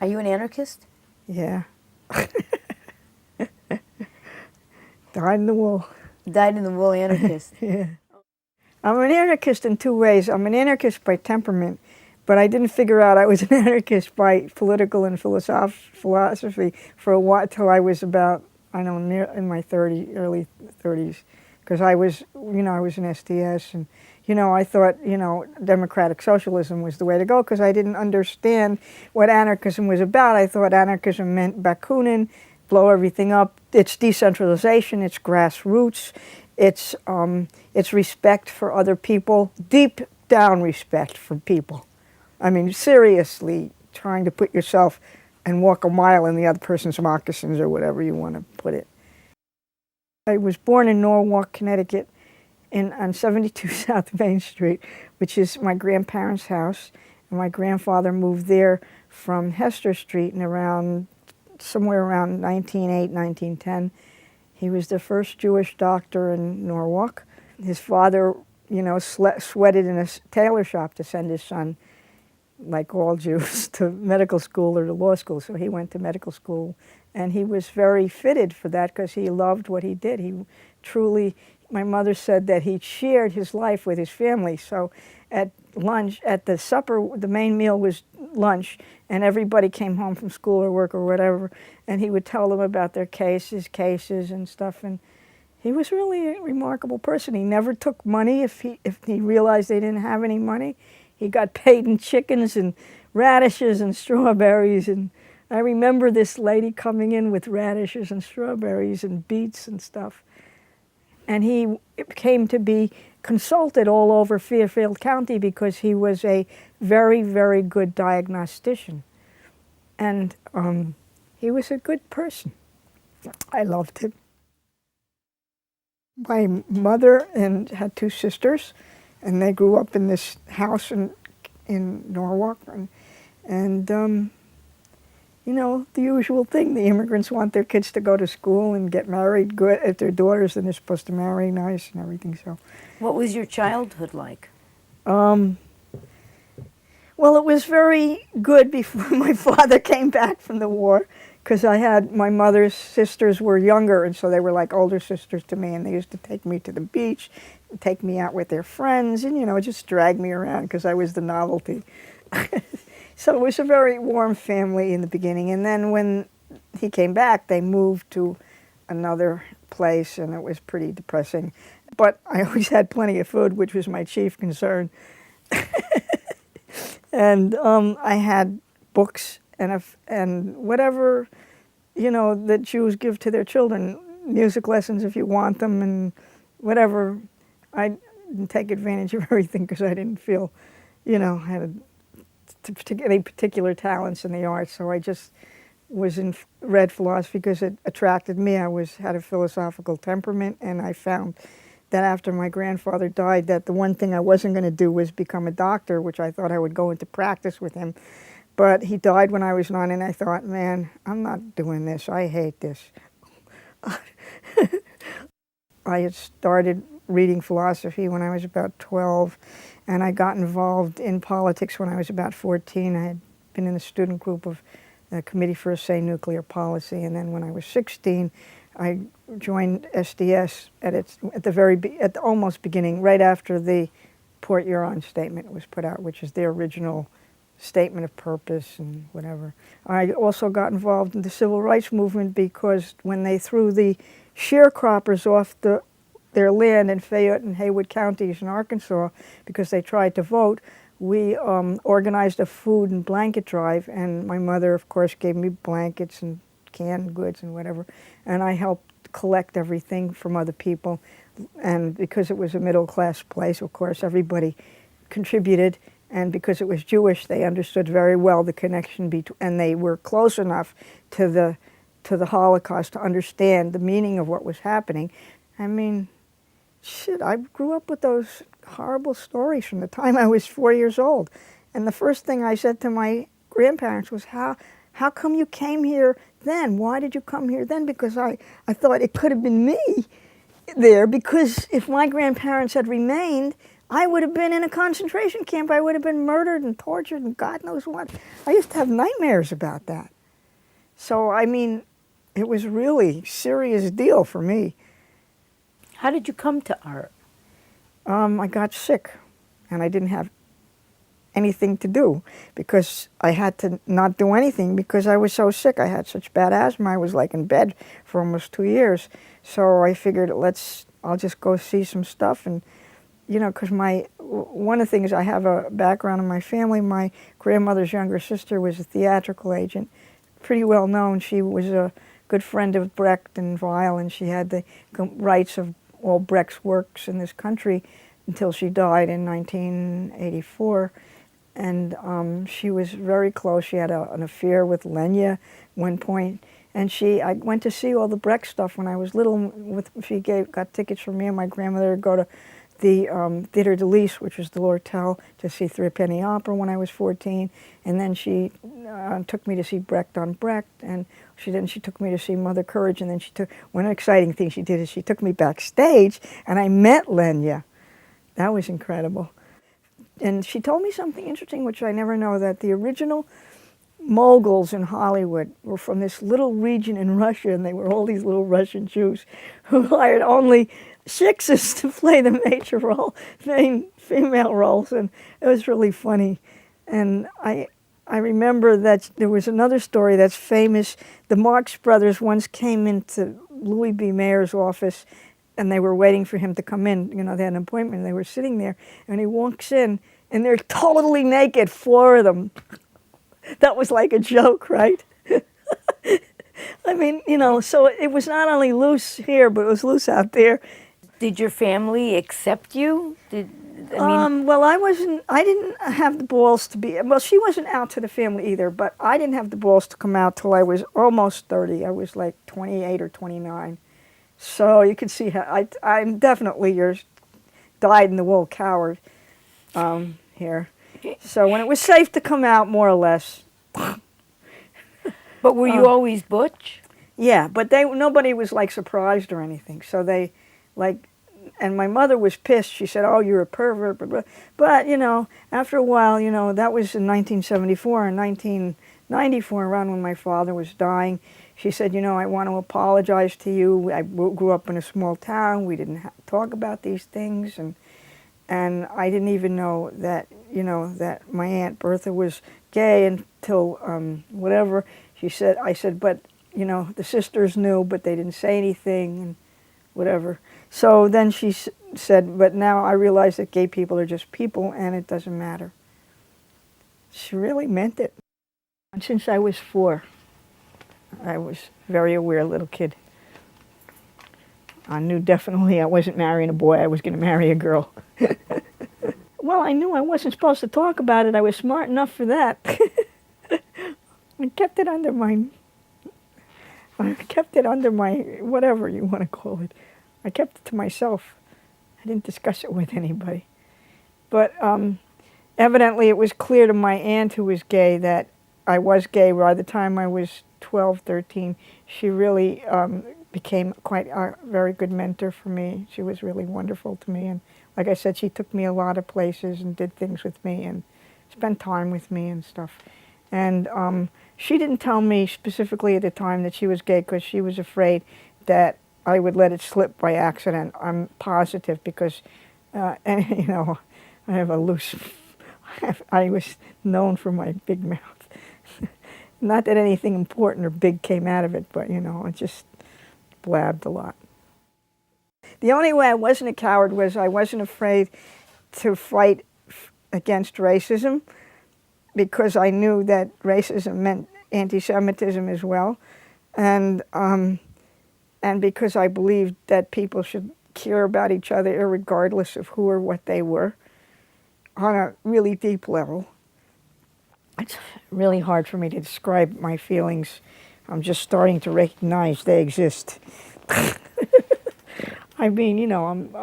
Are you an anarchist? Yeah. Dyed-in-the-wool. Dyed-in-the-wool anarchist. Yeah. I'm an anarchist in two ways. I'm an anarchist by temperament, but I didn't figure out I was an anarchist by political and philosophy for a while, till I was about, I don't know, in my early 30s. Because I was, I was an SDS, and, I thought, democratic socialism was the way to go, because I didn't understand what anarchism was about. I thought anarchism meant Bakunin, blow everything up. It's decentralization, it's grassroots, it's respect for other people, deep down respect for people. I mean, seriously, trying to put yourself and walk a mile in the other person's moccasins, or whatever you want to put it. I was born in Norwalk, Connecticut, on 72 South Main Street, which is my grandparents' house. And my grandfather moved there from Hester Street in somewhere around 1908, 1910. He was the first Jewish doctor in Norwalk. His father, sweated in a tailor shop to send his son, like all Jews, to medical school or to law school. So he went to medical school, and he was very fitted for that because he loved what he did. He truly, my mother said that he shared his life with his family. So at lunch, at the supper, the main meal was lunch, and everybody came home from school or work or whatever, and he would tell them about their cases and stuff. And he was really a remarkable person. He never took money if he realized they didn't have any money. He got paid in chickens and radishes and strawberries. And I remember this lady coming in with radishes and strawberries and beets and stuff. And he came to be consulted all over Fairfield County because he was a very, very good diagnostician. And he was a good person. I loved him. My mother had two sisters, and they grew up in this house in Norwalk, and the usual thing. The immigrants want their kids to go to school and get married good. If they're daughters, then they're supposed to marry nice and everything. So, what was your childhood like? Well, it was very good before my father came back from the war, because my mother's sisters were younger, and so they were like older sisters to me, and they used to take me to the beach, take me out with their friends, and just drag me around because I was the novelty. So it was a very warm family in the beginning, and then when he came back, they moved to another place, and it was pretty depressing. But I always had plenty of food, which was my chief concern. And I had books and whatever, that Jews give to their children, music lessons if you want them, and whatever. I didn't take advantage of everything because I didn't feel, had any particular talents in the arts. So I just read philosophy because it attracted me. I had a philosophical temperament, and I found that after my grandfather died, that the one thing I wasn't going to do was become a doctor, which I thought I would go into practice with him. But he died when I was 9, and I thought, man, I'm not doing this. I hate this. I had started reading philosophy when I was about 12, and I got involved in politics when I was about 14. I had been in the student group of the Committee for Assay Nuclear Policy, and then when I was 16, I joined SDS at the almost beginning, right after the Port Huron statement was put out, which is their original statement of purpose and whatever. I also got involved in the civil rights movement because when they threw the sharecroppers off their land in Fayette and Haywood counties in Arkansas because they tried to vote, we organized a food and blanket drive, and my mother, of course, gave me blankets and canned goods and whatever, and I helped collect everything from other people. And because it was a middle-class place, of course, everybody contributed, and because it was Jewish, they understood very well the connection between, and they were close enough to the Holocaust to understand the meaning of what was happening. I mean, shit, I grew up with those horrible stories from the time I was 4 years old. And the first thing I said to my grandparents was, how come you came here then? Why did you come here then? Because I thought it could have been me there, because if my grandparents had remained, I would have been in a concentration camp. I would have been murdered and tortured and God knows what. I used to have nightmares about that. So, I mean, it was really a serious deal for me. How did you come to art? I got sick, and I didn't have anything to do because I had to not do anything because I was so sick. I had such bad asthma. I was like in bed for almost 2 years. So I figured I'll just go see some stuff. And, you know, because one of the things, I have a background in my family. My grandmother's younger sister was a theatrical agent, pretty well known. She was a good friend of Brecht and Weill, and she had the rights of all Brecht's works in this country until she died in 1984. And she was very close. She had an affair with Lenya at one point. And I went to see all the Brecht stuff when I was little. She got tickets for me and my grandmother to go to the Theatre de Lys, which was the Lortel, to see Threepenny Opera when I was 14. And then she took me to see Brecht on Brecht. And she took me to see Mother Courage. And then one exciting thing she did is she took me backstage, and I met Lenya. That was incredible. And she told me something interesting, which I never know, that the original moguls in Hollywood were from this little region in Russia, and they were all these little Russian Jews who hired only shikses to play the main female roles, and it was really funny. And I remember that there was another story that's famous. The Marx Brothers once came into Louis B. Mayer's office, and they were waiting for him to come in. You know, they had an appointment, and they were sitting there, and he walks in, and they're totally naked, 4 of them. That was like a joke, right? I mean, you know, so it was not only loose here, but it was loose out there. Did your family accept you? Well, I didn't have the balls to be, well, she wasn't out to the family either, but I didn't have the balls to come out till I was almost 30. I was like 28 or 29. So you can see how I'm definitely your dyed-in-the-wool coward here. So when it was safe to come out, more or less. But were you always butch? Yeah, but nobody was like surprised or anything. So they, like, and my mother was pissed. She said, "Oh, you're a pervert." But you know, after a while, you know, that was in 1974 and 1994, around when my father was dying. She said, "You know, I want to apologize to you. I grew up in a small town. We didn't talk about these things, and I didn't even know that, you know, that my Aunt Bertha was gay until whatever." I said, "But, you know, the sisters knew, but they didn't say anything and whatever." So then she said, "But now I realize that gay people are just people and it doesn't matter." She really meant it. And since I was 4, I was a very aware little kid. I knew definitely I wasn't marrying a boy. I was going to marry a girl. Well, I knew I wasn't supposed to talk about it. I was smart enough for that. I kept it under my, whatever you want to call it. I kept it to myself. I didn't discuss it with anybody. But evidently it was clear to my aunt, who was gay, that I was gay by the time I was 12, 13. She really became quite a very good mentor for me. She was really wonderful to me. And like I said, she took me a lot of places and did things with me and spent time with me and stuff. And she didn't tell me specifically at the time that she was gay because she was afraid that I would let it slip by accident. I'm positive because, and you know, I have a loose, I was known for my big mouth. Not that anything important or big came out of it, but you know, I just blabbed a lot. The only way I wasn't a coward was I wasn't afraid to fight against racism, because I knew that racism meant anti-Semitism as well, and because I believed that people should care about each other irregardless of who or what they were, on a really deep level. It's really hard for me to describe my feelings. I'm just starting to recognize they exist. I mean, you know, I'm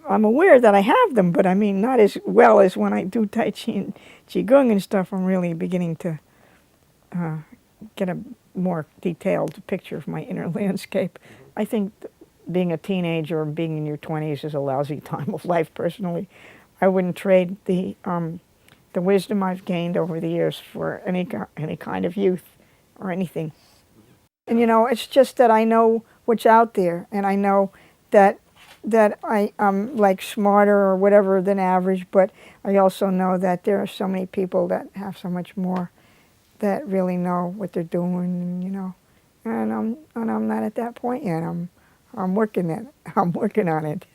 aware that I have them, but I mean, not as well as when I do Tai Chi and Qigong and stuff. I'm really beginning to get a more detailed picture of my inner landscape. I think being a teenager or being in your 20s is a lousy time of life personally. I wouldn't trade the wisdom I've gained over the years for any kind of youth or anything. And it's just that I know what's out there, and I know that I'm like smarter or whatever than average, but I also know that there are so many people that have so much more, that really know what they're doing, and I'm not at that point yet. I'm working on it.